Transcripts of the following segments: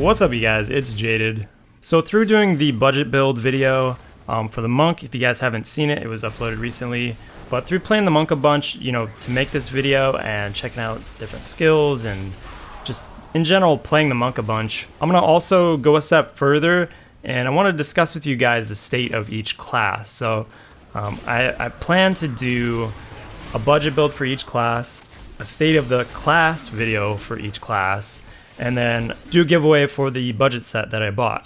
What's up, you guys? It's Jaded. So through doing the budget build video for the monk, if you guys haven't seen it, it was uploaded recently. But through playing the monk a bunch, to make this video and checking out different skills and just in general playing the monk a bunch, I'm gonna also go a step further and I want to discuss with you guys the state of each class. So I plan to do a budget build for each class, a state of the class video for each class, and then do a giveaway for the budget set that I bought.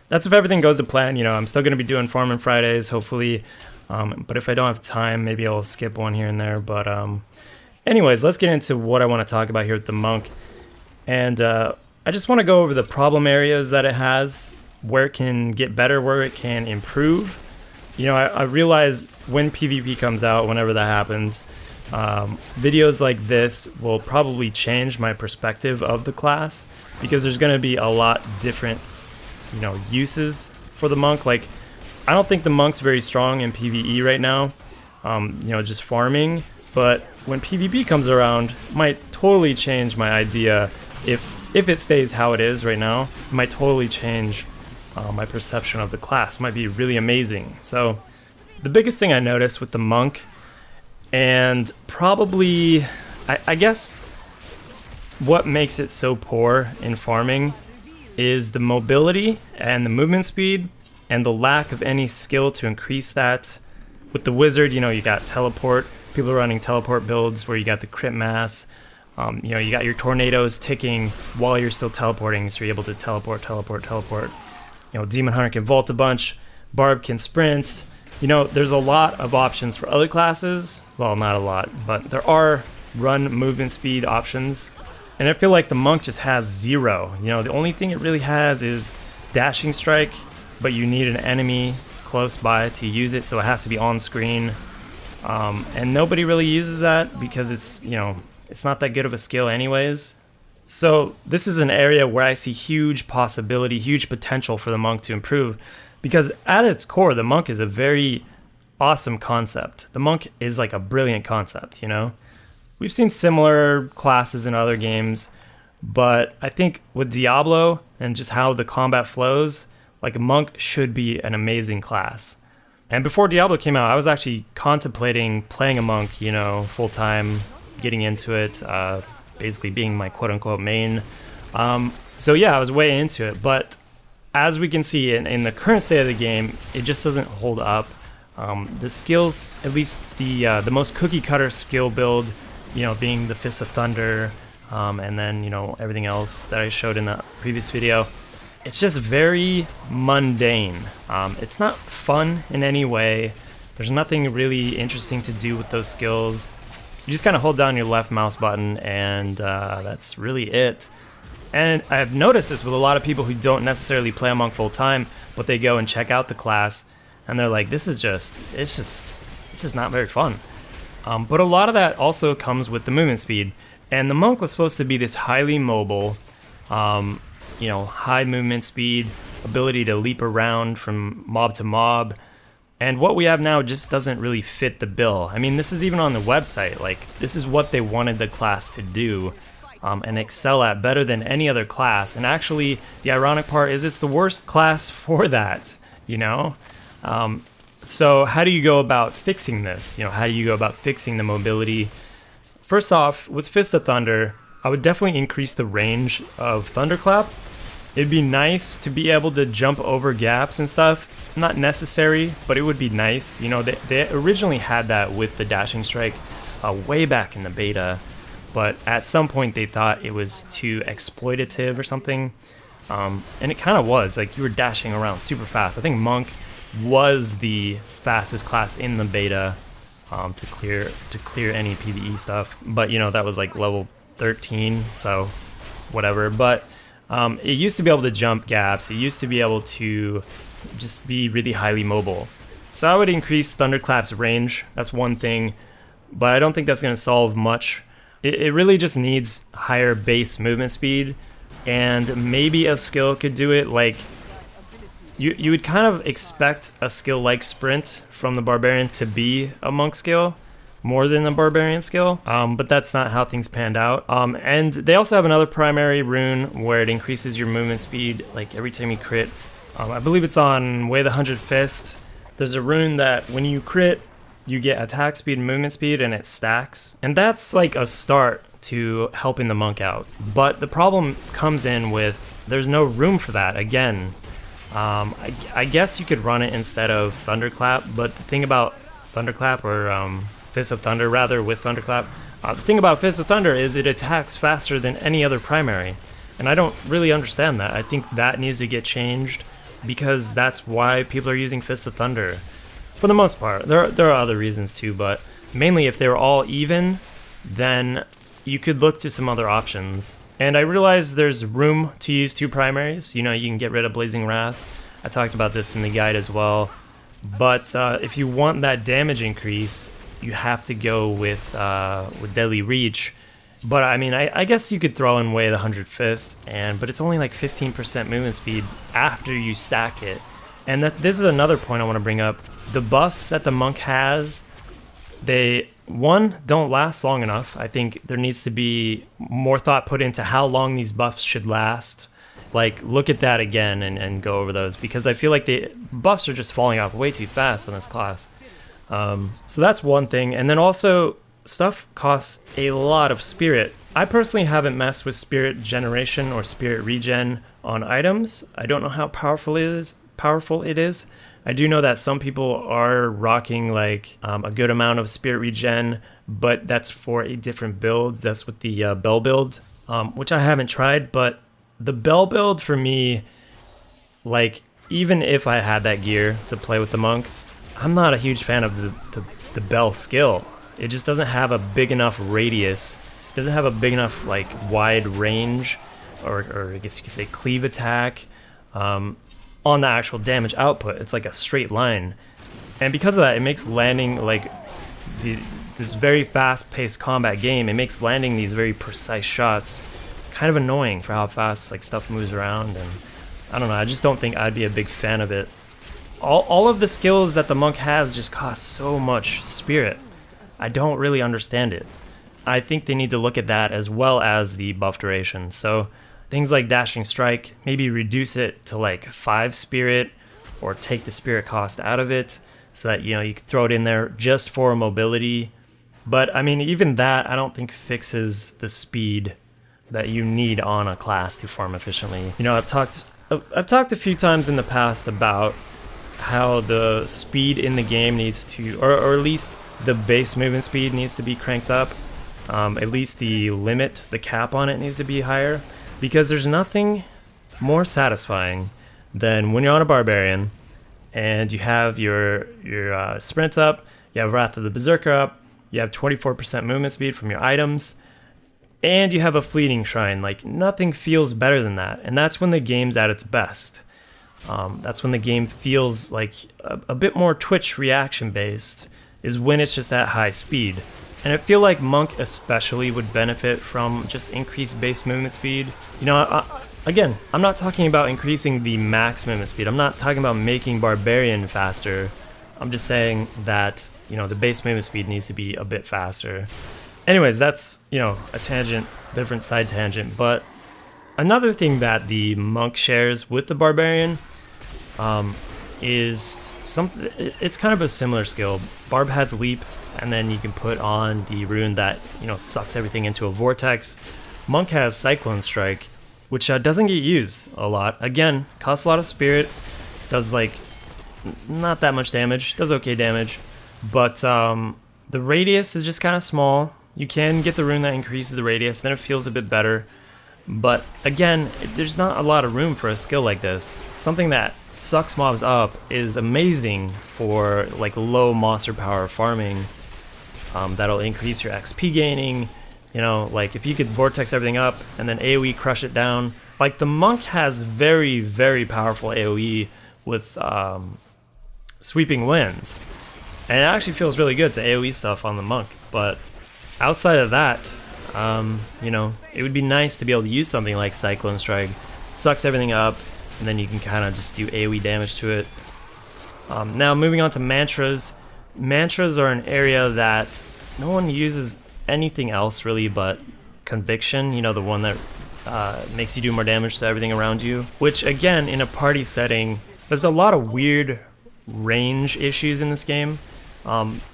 That's if everything goes to plan. I'm still going to be doing Farming Fridays, hopefully. But if I don't have time, maybe I'll skip one here and there. But anyways, let's get into what I want to talk about here with the monk. And I just want to go over the problem areas that it has, where it can get better, where it can improve. I realize when PvP comes out, whenever that happens, videos like this will probably change my perspective of the class, because there's going to be a lot different uses for the monk. Like, I don't think the monk's very strong in PvE right now, just farming, but when PvP comes around, it might totally change my idea. If it stays how it is right now, it might totally change my perception of the class. It might be really amazing. So the biggest thing I noticed with the monk, and probably I guess what makes it so poor in farming, is the mobility and the movement speed and the lack of any skill to increase that. With the wizard, you got teleport. People are running teleport builds where you got the crit mass. You got your tornadoes ticking while you're still teleporting, so you're able to teleport. Demon Hunter can vault a bunch. Barb can sprint. There's a lot of options for other classes. Well, not a lot, but there are run movement speed options. And I feel like the monk just has zero. The only thing it really has is dashing strike, but you need an enemy close by to use it, so it has to be on screen. And nobody really uses that because it's not that good of a skill anyways. So this is an area where I see huge possibility, huge potential for the monk to improve, because at its core, the monk is a very awesome concept. The monk is like a brilliant concept, We've seen similar classes in other games, but I think with Diablo and just how the combat flows, like, a monk should be an amazing class. And before Diablo came out, I was actually contemplating playing a monk, full-time, getting into it, basically being my quote-unquote main. So yeah, I was way into it, but as we can see in the current state of the game, it just doesn't hold up. The skills, at least the most cookie-cutter skill build, being the Fist of Thunder, and then, everything else that I showed in the previous video, it's just very mundane. It's not fun in any way. There's nothing really interesting to do with those skills. You just kind of hold down your left mouse button, and that's really it. And I've noticed this with a lot of people who don't necessarily play a monk full time, but they go and check out the class, and they're like, it's just not very fun. But a lot of that also comes with the movement speed. And the monk was supposed to be this highly mobile, high movement speed, ability to leap around from mob to mob. And what we have now just doesn't really fit the bill. I mean, this is even on the website. Like, this is what they wanted the class to do and excel at better than any other class. And actually, the ironic part is it's the worst class for that, So how do you go about fixing this? How do you go about fixing the mobility? First off, with Fist of Thunder, I would definitely increase the range of Thunderclap. It'd be nice to be able to jump over gaps and stuff. Not necessary, but it would be nice. They originally had that with the dashing strike way back in the beta, but at some point they thought it was too exploitative or something. And it kind of was. Like, you were dashing around super fast. I think Monk was the fastest class in the beta to clear any PvE stuff, but that was like level 13, so whatever. But it used to be able to jump gaps. It used to be able to just be really highly mobile. So I would increase Thunderclap's range. That's one thing, but I don't think that's going to solve much. It really just needs higher base movement speed, and maybe a skill could do it. Like, you would kind of expect a skill like Sprint from the Barbarian to be a monk skill, more than the barbarian skill, but that's not how things panned out. And they also have another primary rune where it increases your movement speed like every time you crit. I believe it's on Way the 100 Fist. There's a rune that when you crit, you get attack speed and movement speed, and it stacks. And that's like a start to helping the monk out. But the problem comes in with there's no room for that again. I guess you could run it instead of Thunderclap, but the thing about Thunderclap, or Fist of Thunder rather, with Thunderclap, the thing about Fist of Thunder is it attacks faster than any other primary. And I don't really understand that. I think that needs to get changed, because that's why people are using Fist of Thunder. For the most part. There are other reasons too, but mainly if they're all even, then you could look to some other options. And I realize there's room to use 2 primaries. You know, you can get rid of Blazing Wrath. I talked about this in the guide as well. But if you want that damage increase, you have to go with Deadly Reach. But I mean, I guess you could throw in Way the 100 Fist, but it's only like 15% movement speed after you stack it. And this is another point I want to bring up. The buffs that the monk has, they, one, don't last long enough. I think there needs to be more thought put into how long these buffs should last. Like, look at that again and go over those, because I feel like the buffs are just falling off way too fast on this class. So that's one thing. And then also, stuff costs a lot of spirit. I personally haven't messed with spirit generation or spirit regen on items. I don't know how powerful it is. I do know that some people are rocking like a good amount of spirit regen, but that's for a different build. That's with the Bell build, which I haven't tried. But the Bell build for me, like, even if I had that gear to play with the monk, I'm not a huge fan of the Bell skill. It just doesn't have a big enough radius. It doesn't have a big enough like wide range, or I guess you could say cleave attack. On the actual damage output, it's like a straight line, and because of that, it makes landing like this very fast-paced combat game. It makes landing these very precise shots kind of annoying for how fast like stuff moves around, and I don't know. I just don't think I'd be a big fan of it. All of the skills that the monk has just cost so much spirit. I don't really understand it. I think they need to look at that as well as the buff duration. So things like Dashing Strike, maybe reduce it to like 5 spirit, or take the spirit cost out of it so that, you know, you could throw it in there just for mobility. But I mean, even that I don't think fixes the speed that you need on a class to farm efficiently. You know, I've talked a few times in the past about how the speed in the game needs to, or at least the base movement speed needs to be cranked up. At least the limit, the cap on it needs to be higher. Because there's nothing more satisfying than when you're on a barbarian and you have your sprint up, you have Wrath of the Berserker up, you have 24% movement speed from your items, and you have a fleeting shrine. Like, nothing feels better than that. And that's when the game's at its best. That's when the game feels like a bit more Twitch reaction based, is when it's just at high speed. And I feel like Monk especially would benefit from just increased base movement speed. You know, again, I'm not talking about increasing the max movement speed. I'm not talking about making Barbarian faster. I'm just saying that, you know, the base movement speed needs to be a bit faster. Anyways, that's, you know, a tangent, different side tangent. But another thing that the Monk shares with the Barbarian is something. It's kind of a similar skill. Barb has Leap, and then you can put on the rune that, you know, sucks everything into a vortex. Monk has Cyclone Strike, which doesn't get used a lot. Again, costs a lot of spirit, does like not that much damage, does okay damage, but the radius is just kind of small. You can get the rune that increases the radius, then it feels a bit better. But again, there's not a lot of room for a skill like this. Something that sucks mobs up is amazing for like low monster power farming. That'll increase your XP gaining. You know, like if you could vortex everything up and then AoE crush it down. Like the monk has very, very powerful AoE with sweeping winds. And it actually feels really good to AoE stuff on the monk. But outside of that, you know, it would be nice to be able to use something like Cyclone Strike. Sucks everything up, and then you can kind of just do AoE damage to it. Now moving on to mantras. Mantras are an area that no one uses anything else really but Conviction, you know, the one that makes you do more damage to everything around you. Which, again, in a party setting, there's a lot of weird range issues in this game.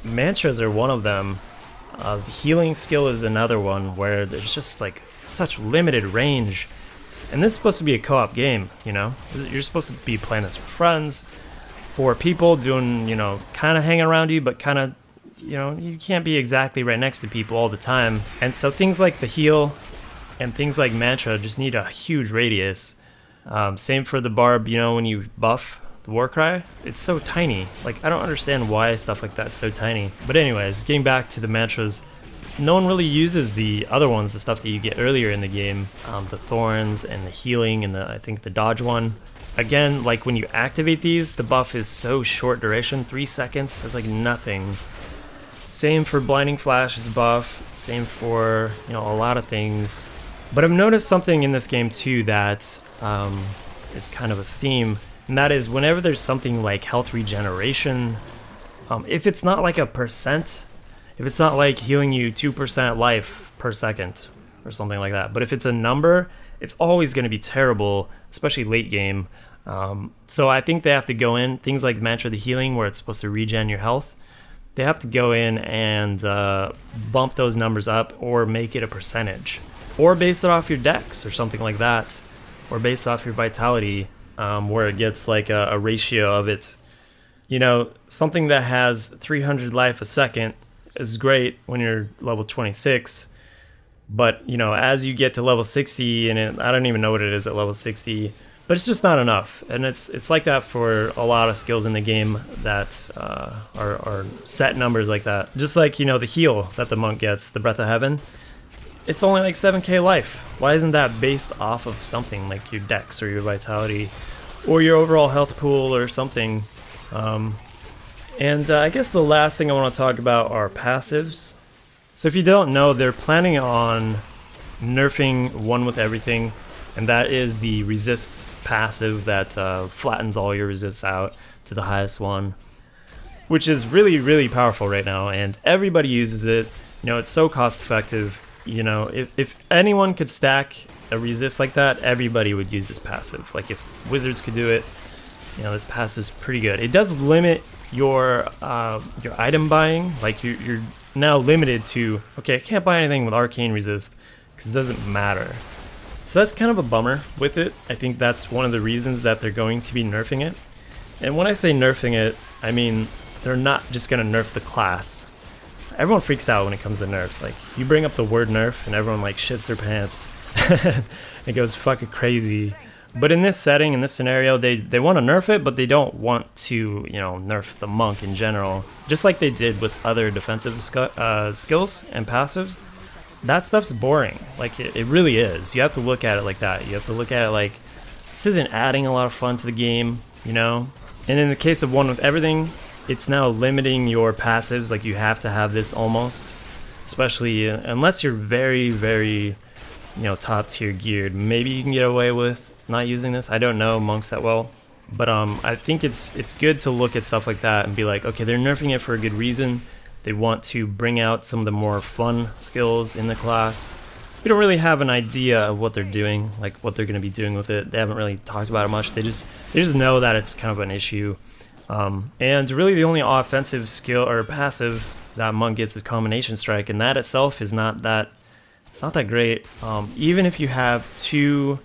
Mantras are one of them. The healing skill is another one where there's just like such limited range. And this is supposed to be a co-op game, you know? You're supposed to be playing this with friends, for people doing, you know, kind of hanging around you, but kind of, you know, you can't be exactly right next to people all the time. And so things like the heal and things like Mantra just need a huge radius. Same for the barb, you know, when you buff the Warcry, it's so tiny. Like, I don't understand why stuff like that's so tiny. But anyways, getting back to the Mantras, no one really uses the other ones, the stuff that you get earlier in the game, the Thorns and the healing and I think the dodge one. Again, like when you activate these, the buff is so short duration, 3 seconds, it's like nothing. Same for Blinding Flash is buff, same for, you know, a lot of things. But I've noticed something in this game too that is kind of a theme, and that is whenever there's something like health regeneration, if it's not like a percent, if it's not like healing you 2% life per second or something like that, but if it's a number, it's always going to be terrible, especially late game. So I think they have to go in, things like Mantra the Healing, where it's supposed to regen your health, they have to go in and bump those numbers up or make it a percentage. Or base it off your dex or something like that. Or based off your vitality, where it gets like a ratio of it. You know, something that has 300 life a second is great when you're level 26. But, you know, as you get to level 60, and I don't even know what it is at level 60, but it's just not enough. And it's like that for a lot of skills in the game that are set numbers like that. Just like, you know, the heal that the monk gets, the Breath of Heaven, it's only like 7k life. Why isn't that based off of something like your dex or your vitality or your overall health pool or something? I guess the last thing I want to talk about are passives. So if you don't know, they're planning on nerfing One with Everything, and that is the resist passive that flattens all your resists out to the highest one, which is really, really powerful right now, and everybody uses it. You know, it's so cost effective. You know, if anyone could stack a resist like that, everybody would use this passive. Like if wizards could do it, you know, this passive's pretty good. It does limit your item buying. Like you're now limited to, okay, I can't buy anything with arcane resist because it doesn't matter. So that's kind of a bummer with it. I think that's one of the reasons that they're going to be nerfing it. And when I say nerfing it, I mean they're not just going to nerf the class. Everyone freaks out when it comes to nerfs. Like, you bring up the word nerf and everyone like shits their pants. It goes fucking crazy. But in this setting, in this scenario, they want to nerf it, but they don't want to, you know, nerf the monk in general. Just like they did with other defensive skills and passives. That stuff's boring. Like, it really is. You have to look at it like that. You have to look at it like, this isn't adding a lot of fun to the game, you know? And in the case of One with Everything, it's now limiting your passives. Like, you have to have this almost. Especially unless you're very, very, you know, top tier geared. Maybe you can get away with not using this. I don't know monks that well. But I think it's good to look at stuff like that and be like, okay, they're nerfing it for a good reason. They want to bring out some of the more fun skills in the class. We don't really have an idea of what they're doing, like what they're going to be doing with it. They haven't really talked about it much. They just know that it's kind of an issue. And really the only offensive skill or passive that monk gets is Combination Strike, and that itself is not that, it's not that great. Even if you have 2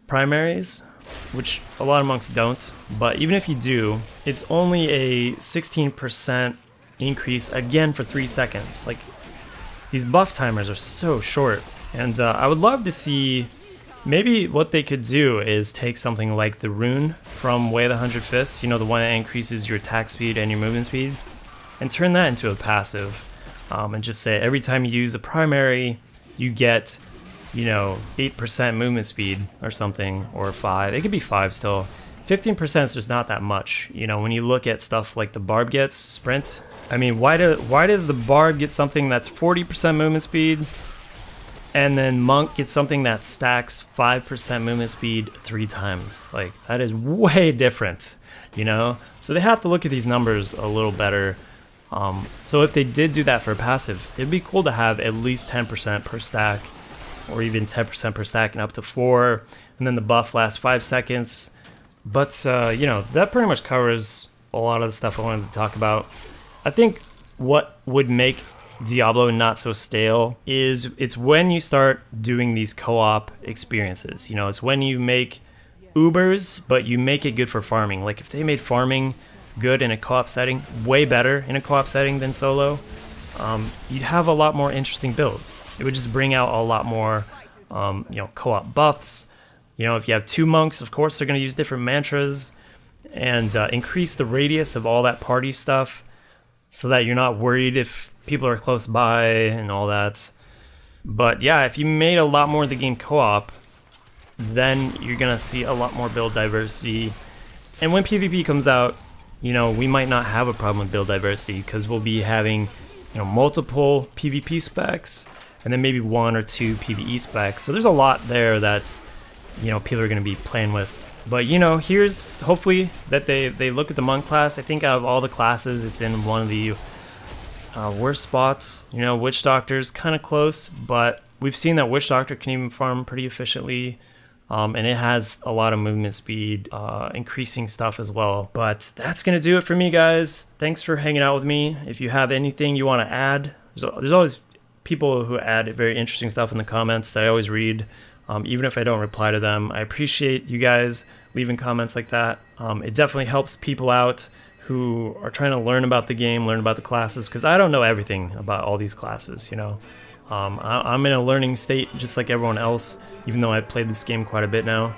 primaries, which a lot of monks don't, but even if you do, it's only a 16% increase again for 3 seconds. Like, these buff timers are so short, and I would love to see, maybe what they could do is take something like the rune from Way of the 100 Fists, you know, the one that increases your attack speed and your movement speed, and turn that into a passive, and just say every time you use a primary, you get, you know, 8% movement speed or something, or 5. It could be 5 still. 15% is just not that much. You know, when you look at stuff like the Barb gets, Sprint, I mean, why does the Barb get something that's 40% movement speed, and then Monk gets something that stacks 5% movement speed 3 times? Like, that is way different, you know? So they have to look at these numbers a little better. So if they did do that for passive, it'd be cool to have at least 10% per stack, or even 10% per stack and up to 4, and then the buff lasts 5 seconds. But you know, that pretty much covers a lot of the stuff I wanted to talk about. I think what would make Diablo not so stale is it's when you start doing these co-op experiences. You know, it's when you make Ubers, but you make it good for farming. Like if they made farming good in a co-op setting, way better in a co-op setting than solo, you'd have a lot more interesting builds. It would just bring out a lot more, you know, co-op buffs. You know, if you have 2 monks, of course they're going to use different mantras, and increase the radius of all that party stuff so that you're not worried if people are close by and all that. But yeah, if you made a lot more of the game co-op, then you're going to see a lot more build diversity. And when PvP comes out, you know, we might not have a problem with build diversity because we'll be having, you know, multiple PvP specs and then maybe 1 or 2 PvE specs. So there's a lot there that's, you know, people are going to be playing with. But, you know, here's hopefully that they look at the monk class. I think out of all the classes, it's in one of the worst spots. You know, Witch Doctor's kind of close, but we've seen that Witch Doctor can even farm pretty efficiently. And it has a lot of movement speed, increasing stuff as well. But that's going to do it for me, guys. Thanks for hanging out with me. If you have anything you want to add, there's always people who add very interesting stuff in the comments that I always read, even if I don't reply to them. I appreciate you guys leaving comments like that. It definitely helps people out who are trying to learn about the game, learn about the classes, because I don't know everything about all these classes, you know. I'm in a learning state just like everyone else, even though I've played this game quite a bit now.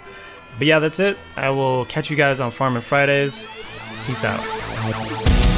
But yeah, that's it. I will catch you guys on Farming Fridays. Peace out.